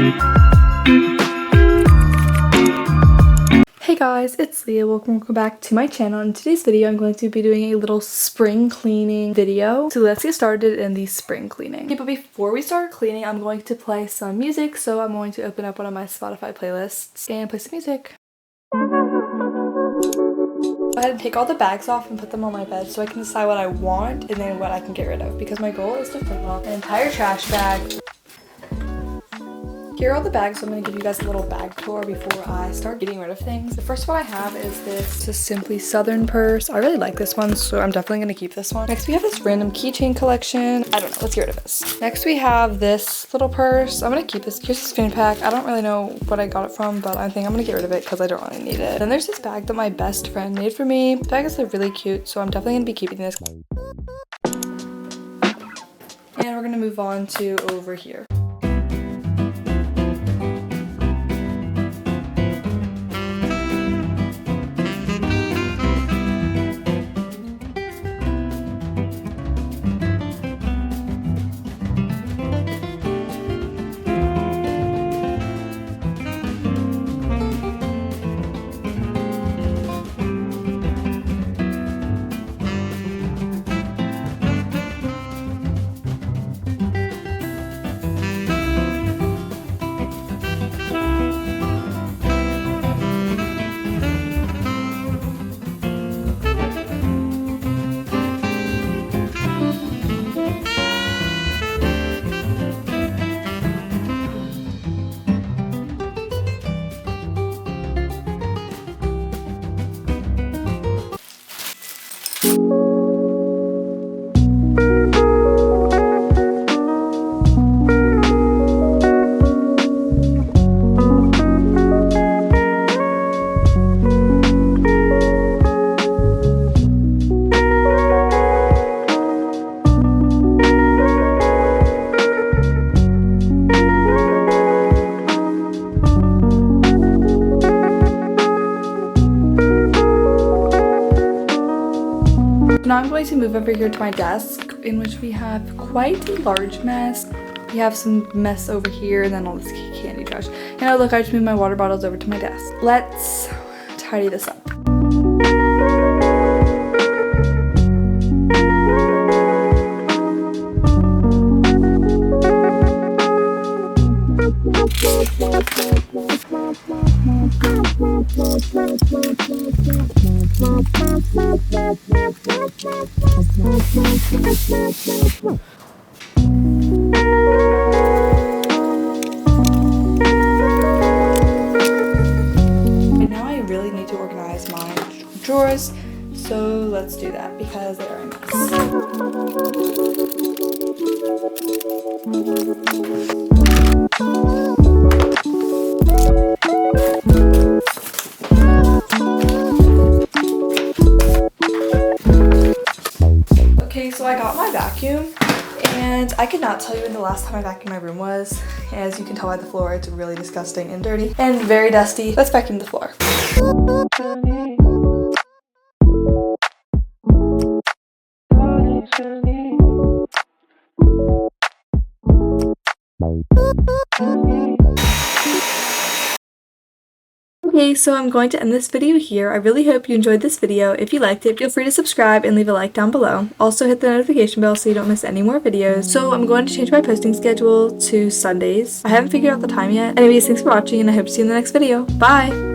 Hey guys, it's Leah. Welcome back to my channel. In today's video, I'm going to be doing a little spring cleaning video. So let's get started in the spring cleaning. Okay, but before we start cleaning, I'm going to play some music. So I'm going to open up one of my Spotify playlists and play some music. Go ahead and take all the bags off and put them on my bed so I can decide what I want and then what I can get rid of, because my goal is to fill up an entire trash bag. Here are all the bags, so I'm going to give you guys a little bag tour before I start getting rid of things. The first one I have is this Simply Southern purse. I really like this one, so I'm definitely going to keep this one. Next we have this random keychain collection. I don't know, let's get rid of this. Next we have this little purse. I'm going to keep this. Here's this fan pack. I don't really know what I got it from, but I think I'm going to get rid of it because I don't really need it. Then there's this bag that my best friend made for me. The bag is really cute, so I'm definitely going to be keeping this. And we're going to move on to over here. Now I'm going to move over here to my desk, in which we have quite a large mess. We have some mess over here and then all this candy trash. And oh look, I just moved my water bottles over to my desk. Let's tidy this up. Now I really need to organize my drawers, so let's do that because they are a mess. Okay, so I got my vacuum, and I could not tell you when the last time I vacuumed my room was. As you can tell by the floor, it's really disgusting and dirty and very dusty. Let's vacuum the floor. Okay, so I'm going to end this video here. I really hope you enjoyed this video. If you liked it, feel free to subscribe and leave a like down below. Also hit the notification bell so you don't miss any more videos. So I'm going to change my posting schedule to Sundays. I haven't figured out the time yet. Anyways, thanks for watching and I hope to see you in the next video. Bye!